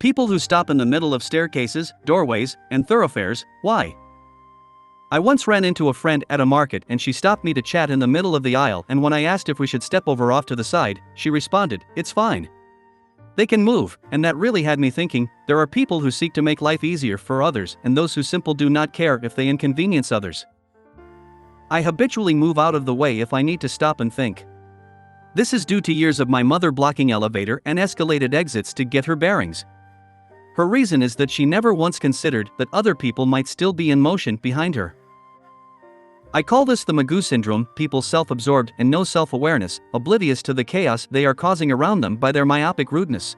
People who stop in the middle of staircases, doorways, and thoroughfares, why? I once ran into a friend at a market and she stopped me to chat in the middle of the aisle, and when I asked if we should step over off to the side, she responded, "It's fine. They can move," and that really had me thinking. There are people who seek to make life easier for others and those who simply do not care if they inconvenience others. I habitually move out of the way if I need to stop and think. This is due to years of my mother blocking elevator and escalated exits to get her bearings. Her reason is that she never once considered that other people might still be in motion behind her. I call this the Magoo syndrome, people self-absorbed and no self-awareness, oblivious to the chaos they are causing around them by their myopic rudeness.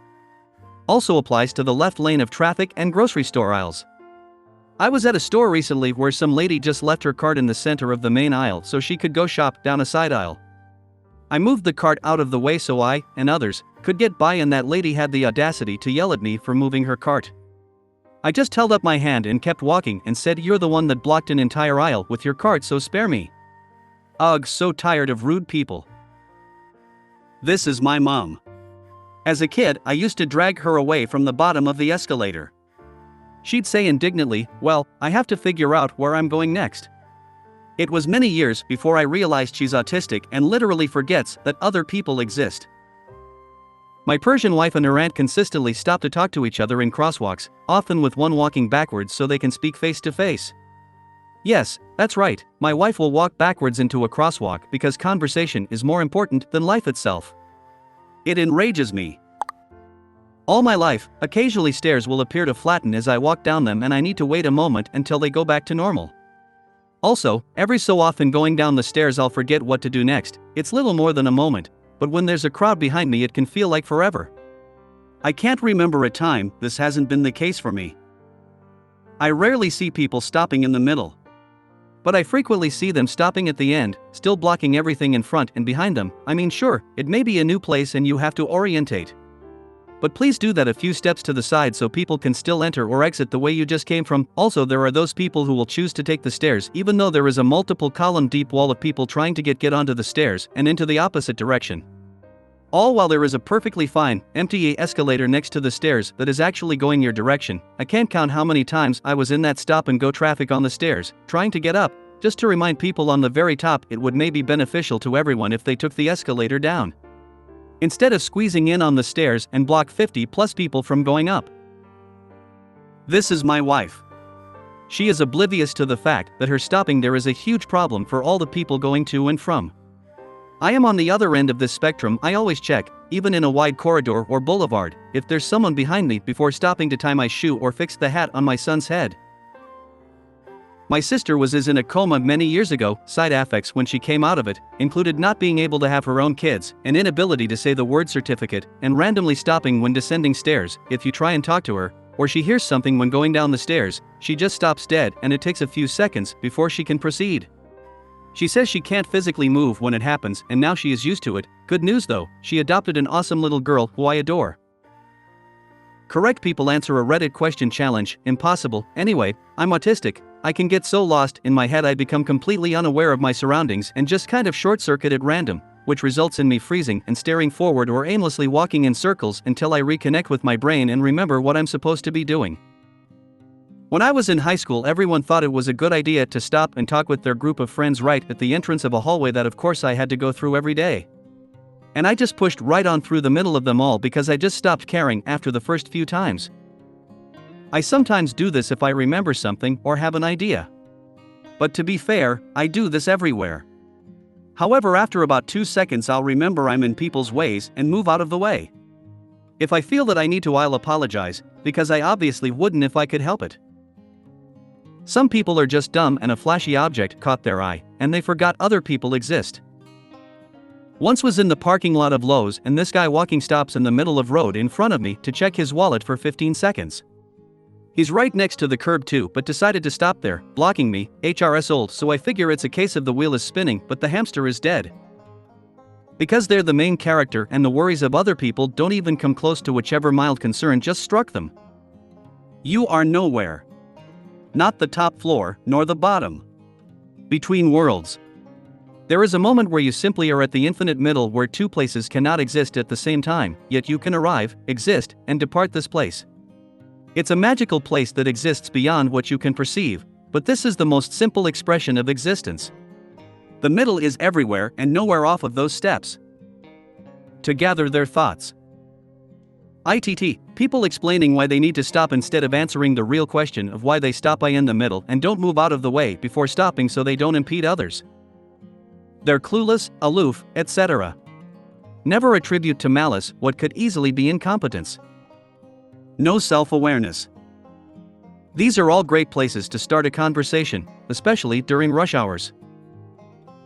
Also applies to the left lane of traffic and grocery store aisles. I was at a store recently where some lady just left her cart in the center of the main aisle so she could go shop down a side aisle. I moved the cart out of the way so I, and others, could get by, and that lady had the audacity to yell at me for moving her cart. I just held up my hand and kept walking and said, "You're the one that blocked an entire aisle with your cart, so spare me." Ugh, so tired of rude people. This is my mom. As a kid, I used to drag her away from the bottom of the escalator. She'd say indignantly, "Well, I have to figure out where I'm going next." It was many years before I realized she's autistic and literally forgets that other people exist. My Persian wife and her aunt consistently stop to talk to each other in crosswalks, often with one walking backwards so they can speak face to face. Yes, that's right, my wife will walk backwards into a crosswalk because conversation is more important than life itself. It enrages me. All my life, occasionally stairs will appear to flatten as I walk down them, and I need to wait a moment until they go back to normal. Also, every so often going down the stairs I'll forget what to do next. It's little more than a moment, but when there's a crowd behind me it can feel like forever. I can't remember a time this hasn't been the case for me. I rarely see people stopping in the middle. But I frequently see them stopping at the end, still blocking everything in front and behind them. I mean, sure, it may be a new place and you have to orientate. But please do that a few steps to the side so people can still enter or exit the way you just came from. Also, there are those people who will choose to take the stairs even though there is a multiple column deep wall of people trying to get onto the stairs and into the opposite direction. All while there is a perfectly fine, empty escalator next to the stairs that is actually going your direction. I can't count how many times I was in that stop and go traffic on the stairs, trying to get up, just to remind people on the very top it would may be beneficial to everyone if they took the escalator down, instead of squeezing in on the stairs and block 50+ people from going up. This is my wife. She is oblivious to the fact that her stopping there is a huge problem for all the people going to and from. I am on the other end of this spectrum. I always check, even in a wide corridor or boulevard, if there's someone behind me before stopping to tie my shoe or fix the hat on my son's head. My sister was in a coma many years ago. Side effects when she came out of it included not being able to have her own kids, an inability to say the word certificate, and randomly stopping when descending stairs. If you try and talk to her, or she hears something when going down the stairs, she just stops dead and it takes a few seconds before she can proceed. She says she can't physically move when it happens and now she is used to it. Good news though, she adopted an awesome little girl who I adore. Correct people answer a Reddit question challenge. Impossible. Anyway, I'm autistic. I can get so lost in my head I become completely unaware of my surroundings and just kind of short-circuit at random, which results in me freezing and staring forward or aimlessly walking in circles until I reconnect with my brain and remember what I'm supposed to be doing. When I was in high school, everyone thought it was a good idea to stop and talk with their group of friends right at the entrance of a hallway that of course I had to go through every day. And I just pushed right on through the middle of them all because I just stopped caring after the first few times. I sometimes do this if I remember something or have an idea. But to be fair, I do this everywhere. However, after about 2 seconds I'll remember I'm in people's ways and move out of the way. If I feel that I need to, I'll apologize, because I obviously wouldn't if I could help it. Some people are just dumb and a flashy object caught their eye, and they forgot other people exist. Once was in the parking lot of Lowe's and this guy walking stops in the middle of road in front of me to check his wallet for 15 seconds. He's right next to the curb too, but decided to stop there, blocking me. HRS old, so I figure it's a case of the wheel is spinning but the hamster is dead. Because they're the main character and the worries of other people don't even come close to whichever mild concern just struck them. You are nowhere. Not the top floor, nor the bottom. Between worlds. There is a moment where you simply are at the infinite middle where two places cannot exist at the same time, yet you can arrive, exist, and depart this place. It's a magical place that exists beyond what you can perceive, but this is the most simple expression of existence. The middle is everywhere and nowhere off of those steps. To gather their thoughts. ITT, people explaining why they need to stop instead of answering the real question of why they stop in the middle and don't move out of the way before stopping so they don't impede others. They're clueless, aloof, etc. Never attribute to malice what could easily be incompetence. No self-awareness. These are all great places to start a conversation, especially during rush hours.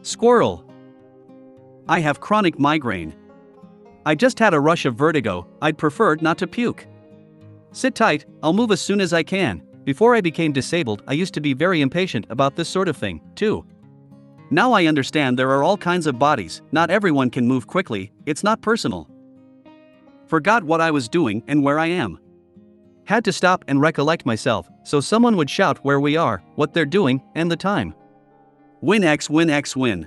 Squirrel. I have chronic migraine. I just had a rush of vertigo, I'd prefer not to puke. Sit tight, I'll move as soon as I can. Before I became disabled, I used to be very impatient about this sort of thing, too. Now I understand there are all kinds of bodies, not everyone can move quickly, it's not personal. Forgot what I was doing and where I am. Had to stop and recollect myself, so someone would shout where we are, what they're doing, and the time. Win X win X win.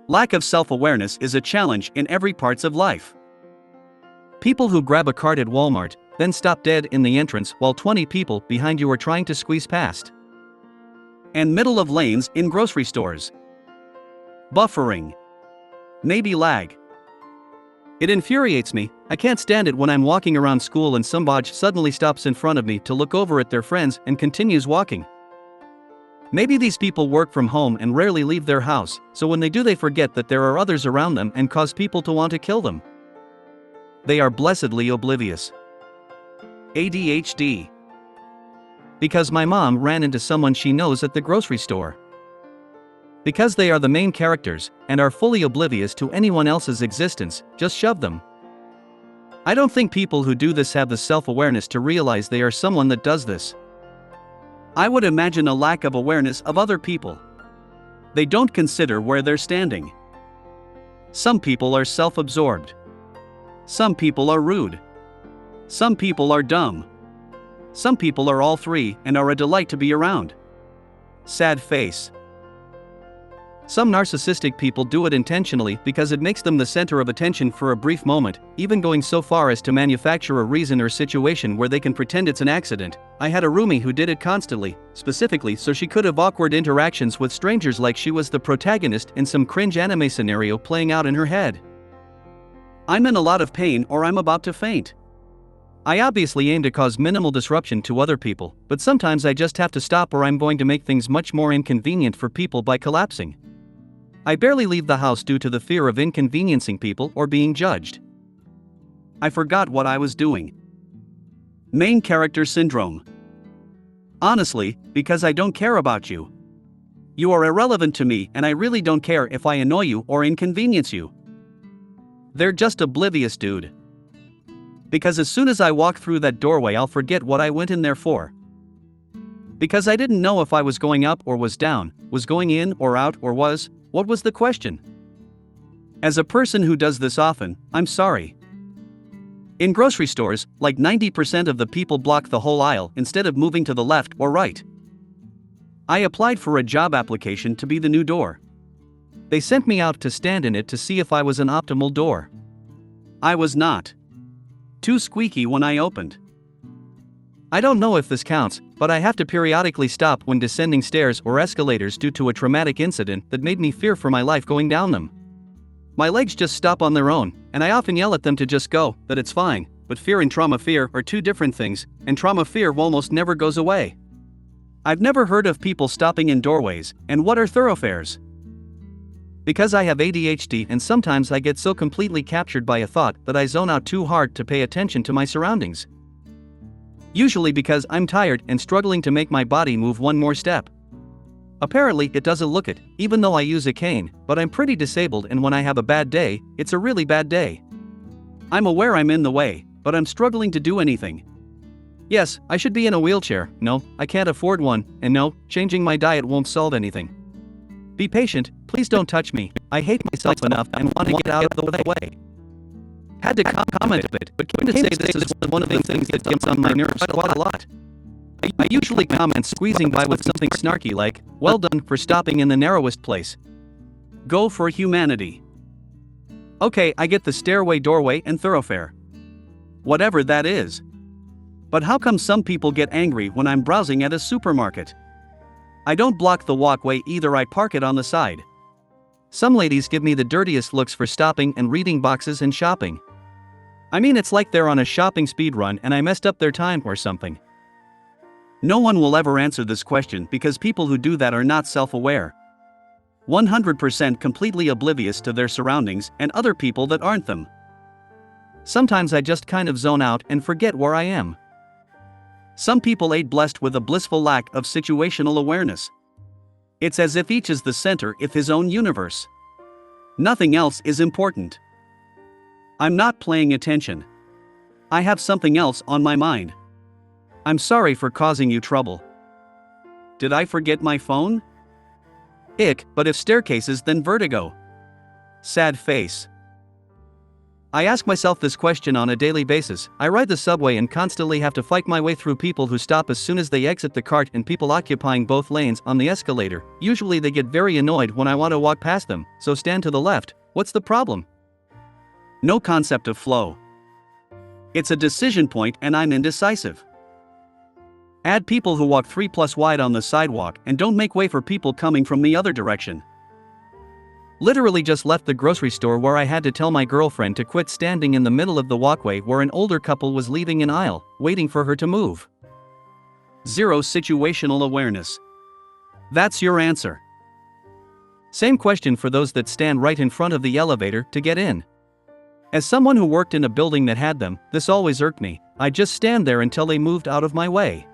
Lack of self-awareness is a challenge in every parts of life. People who grab a cart at Walmart, then stop dead in the entrance while 20 people behind you are trying to squeeze past. And middle of lanes in grocery stores. Buffering. Maybe lag. It infuriates me, I can't stand it when I'm walking around school and some bodge suddenly stops in front of me to look over at their friends and continues walking. Maybe these people work from home and rarely leave their house, so when they do they forget that there are others around them and cause people to want to kill them. They are blessedly oblivious. ADHD. Because my mom ran into someone she knows at the grocery store. Because they are the main characters, and are fully oblivious to anyone else's existence, just shove them. I don't think people who do this have the self-awareness to realize they are someone that does this. I would imagine a lack of awareness of other people. They don't consider where they're standing. Some people are self-absorbed. Some people are rude. Some people are dumb. Some people are all three and are a delight to be around. Sad face. Some narcissistic people do it intentionally because it makes them the center of attention for a brief moment, even going so far as to manufacture a reason or situation where they can pretend it's an accident. I had a roomie who did it constantly, specifically so she could have awkward interactions with strangers like she was the protagonist in some cringe anime scenario playing out in her head. I'm in a lot of pain or I'm about to faint. I obviously aim to cause minimal disruption to other people, but sometimes I just have to stop or I'm going to make things much more inconvenient for people by collapsing. I barely leave the house due to the fear of inconveniencing people or being judged. I forgot what I was doing. Main character syndrome. Honestly, because I don't care about you. You are irrelevant to me and I really don't care if I annoy you or inconvenience you. They're just oblivious, dude. Because as soon as I walk through that doorway I'll forget what I went in there for. Because I didn't know if I was going up or was down, was going in or out or was, what was the question? As a person who does this often, I'm sorry. In grocery stores, like 90% of the people block the whole aisle instead of moving to the left or right. I applied for a job application to be the new door. They sent me out to stand in it to see if I was an optimal door. I was not. Too squeaky when I opened. I don't know if this counts, but I have to periodically stop when descending stairs or escalators due to a traumatic incident that made me fear for my life going down them. My legs just stop on their own, and I often yell at them to just go, that it's fine, but fear and trauma fear are two different things, and trauma fear almost never goes away. I've never heard of people stopping in doorways, and what are thoroughfares? Because I have ADHD and sometimes I get so completely captured by a thought that I zone out too hard to pay attention to my surroundings. Usually because I'm tired and struggling to make my body move one more step. Apparently it doesn't look it, even though I use a cane, but I'm pretty disabled and when I have a bad day, it's a really bad day. I'm aware I'm in the way, but I'm struggling to do anything. Yes, I should be in a wheelchair, no, I can't afford one, and no, changing my diet won't solve anything. Be patient, please don't touch me, I hate myself enough and want to get out of the way. Had to comment a bit, but came to say this is one of the things that gets on my nerves quite a lot. I usually comment squeezing by with something snarky like, well done for stopping in the narrowest place. Go for humanity. Okay, I get the stairway, doorway, and thoroughfare. Whatever that is. But how come some people get angry when I'm browsing at a supermarket? I don't block the walkway either, I park it on the side. Some ladies give me the dirtiest looks for stopping and reading boxes and shopping. I mean, it's like they're on a shopping speed run and I messed up their time or something. No one will ever answer this question because people who do that are not self-aware. 100% completely oblivious to their surroundings and other people that aren't them. Sometimes I just kind of zone out and forget where I am. Some people are blessed with a blissful lack of situational awareness. It's as if each is the center of his own universe. Nothing else is important. I'm not paying attention. I have something else on my mind. I'm sorry for causing you trouble. Did I forget my phone? Ick, but if staircases then vertigo. Sad face. I ask myself this question on a daily basis. I ride the subway and constantly have to fight my way through people who stop as soon as they exit the cart and people occupying both lanes on the escalator. Usually they get very annoyed when I want to walk past them, so stand to the left. What's the problem? No concept of flow. It's a decision point and I'm indecisive. Add people who walk 3+ wide on the sidewalk and don't make way for people coming from the other direction. Literally just left the grocery store where I had to tell my girlfriend to quit standing in the middle of the walkway where an older couple was leaving an aisle, waiting for her to move. Zero situational awareness. That's your answer. Same question for those that stand right in front of the elevator to get in. As someone who worked in a building that had them, this always irked me. I just stand there until they moved out of my way.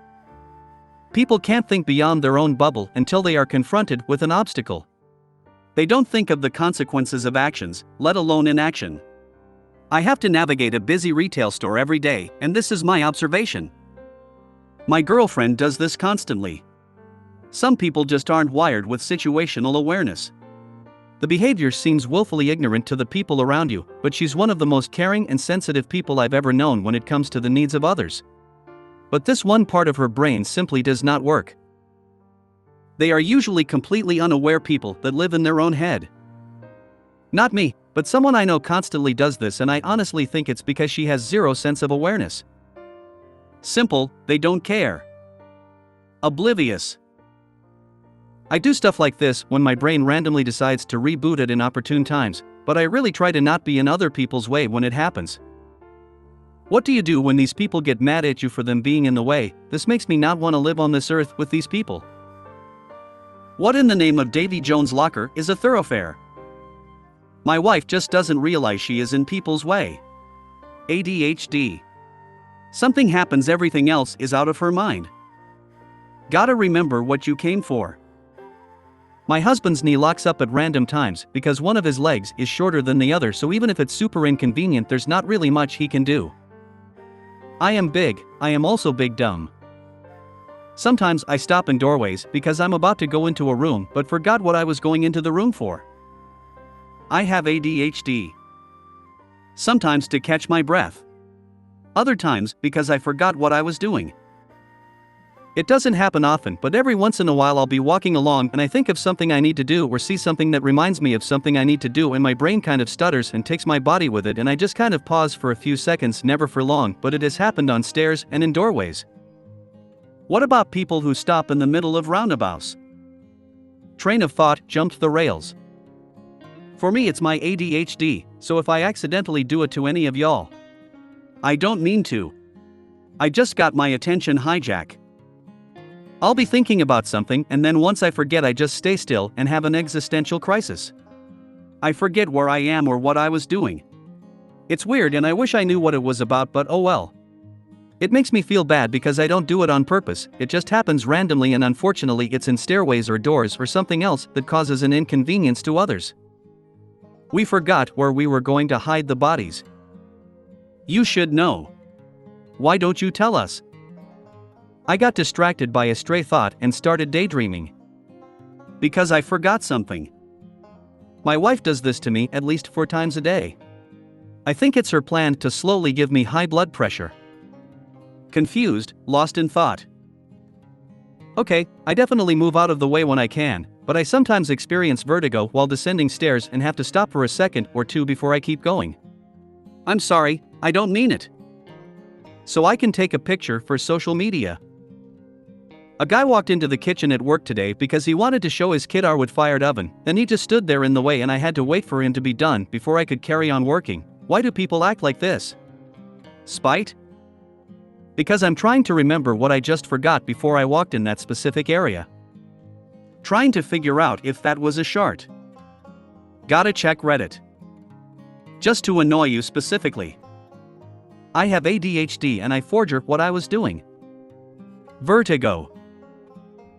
People can't think beyond their own bubble until they are confronted with an obstacle. They don't think of the consequences of actions, let alone inaction. I have to navigate a busy retail store every day, and this is my observation. My girlfriend does this constantly. Some people just aren't wired with situational awareness. The behavior seems willfully ignorant to the people around you, but she's one of the most caring and sensitive people I've ever known when it comes to the needs of others. But this one part of her brain simply does not work. They are usually completely unaware people that live in their own head. Not me, but someone I know constantly does this, and I honestly think it's because she has zero sense of awareness. Simple, they don't care. Oblivious. I do stuff like this when my brain randomly decides to reboot at inopportune times, but I really try to not be in other people's way when it happens. What do you do when these people get mad at you for them being in the way? This makes me not want to live on this earth with these people. What in the name of Davy Jones' locker is a thoroughfare? My wife just doesn't realize she is in people's way. ADHD. Something happens, everything else is out of her mind. Gotta remember what you came for. My husband's knee locks up at random times because one of his legs is shorter than the other, so even if it's super inconvenient, there's not really much he can do. I am big, I am also big dumb. Sometimes I stop in doorways because I'm about to go into a room but forgot what I was going into the room for. I have ADHD. Sometimes to catch my breath. Other times because I forgot what I was doing. It doesn't happen often, but every once in a while I'll be walking along and I think of something I need to do or see something that reminds me of something I need to do, and my brain kind of stutters and takes my body with it, and I just kind of pause for a few seconds, never for long, but it has happened on stairs and in doorways. What about people who stop in the middle of roundabouts? Train of thought jumped the rails. For me, it's my ADHD, so if I accidentally do it to any of y'all, I don't mean to. I just got my attention hijacked. I'll be thinking about something, and then once I forget, I just stay still and have an existential crisis. I forget where I am or what I was doing. It's weird, and I wish I knew what it was about, but oh well. It makes me feel bad because I don't do it on purpose, it just happens randomly, and unfortunately it's in stairways or doors or something else that causes an inconvenience to others. We forgot where we were going to hide the bodies. You should know. Why don't you tell us? I got distracted by a stray thought and started daydreaming. Because I forgot something. My wife does this to me at least 4 times a day. I think it's her plan to slowly give me high blood pressure. Confused, lost in thought. Okay, I definitely move out of the way when I can, but I sometimes experience vertigo while descending stairs and have to stop for a second or two before I keep going. I'm sorry, I don't mean it. so I can take a picture for social media. A guy walked into the kitchen at work today because he wanted to show his kid our wood-fired oven, and he just stood there in the way and I had to wait for him to be done before I could carry on working. Why do people act like this? Spite? Because I'm trying to remember what I just forgot before I walked in that specific area. Trying to figure out if that was a shart. Gotta check Reddit. Just to annoy you specifically. I have ADHD and I forgot what I was doing. Vertigo.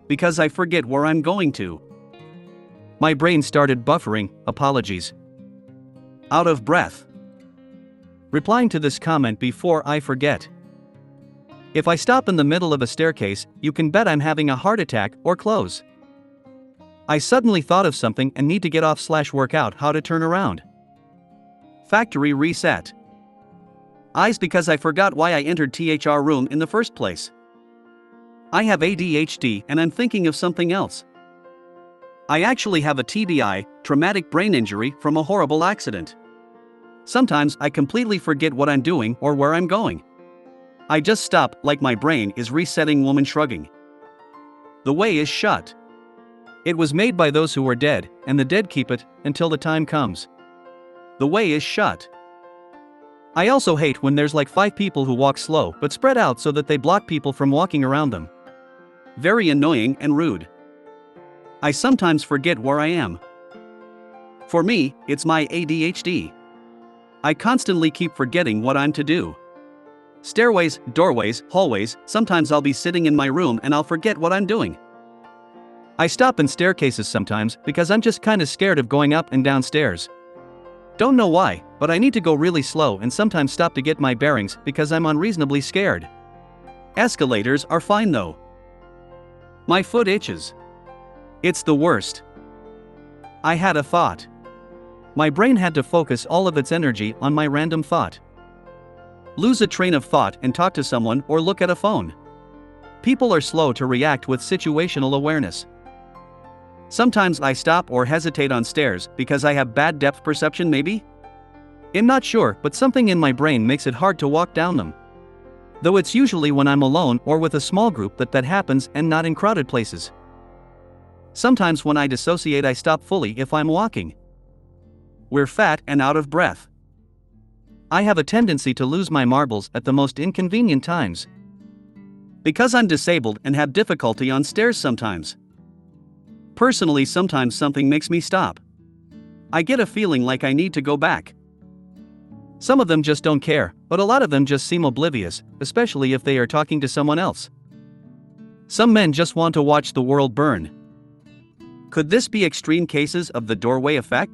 Because I forget where I'm going to. My brain started buffering, apologies. Out of breath. Replying to this comment before I forget. If I stop in the middle of a staircase, you can bet I'm having a heart attack or close. I suddenly thought of something and need to get off/work out how to turn around. Factory reset. Eyes because I forgot why I entered THR room in the first place. I have ADHD and I'm thinking of something else. I actually have a TBI, traumatic brain injury from a horrible accident. Sometimes I completely forget what I'm doing or where I'm going. I just stop like my brain is resetting. Woman shrugging. The way is shut. It was made by those who are dead, and the dead keep it until the time comes. The way is shut. I also hate when there's like 5 people who walk slow but spread out so that they block people from walking around them. Very annoying and rude. I sometimes forget where I am. For me, it's my ADHD. I constantly keep forgetting what I'm to do. Stairways, doorways, hallways, sometimes I'll be sitting in my room and I'll forget what I'm doing. I stop in staircases sometimes because I'm just kinda scared of going up and down stairs. Don't know why, but I need to go really slow and sometimes stop to get my bearings because I'm unreasonably scared. Escalators are fine though. My foot itches. It's the worst. I had a thought. My brain had to focus all of its energy on my random thought. Lose a train of thought and talk to someone or look at a phone. People are slow to react with situational awareness. Sometimes I stop or hesitate on stairs because I have bad depth perception maybe? I'm not sure, but something in my brain makes it hard to walk down them. Though it's usually when I'm alone or with a small group that happens and not in crowded places. Sometimes when I dissociate I stop fully if I'm walking. We're fat and out of breath. I have a tendency to lose my marbles at the most inconvenient times. Because I'm disabled and have difficulty on stairs sometimes. Personally, sometimes something makes me stop. I get a feeling like I need to go back. Some of them just don't care, but a lot of them just seem oblivious, especially if they are talking to someone else. Some men just want to watch the world burn. Could this be extreme cases of the doorway effect?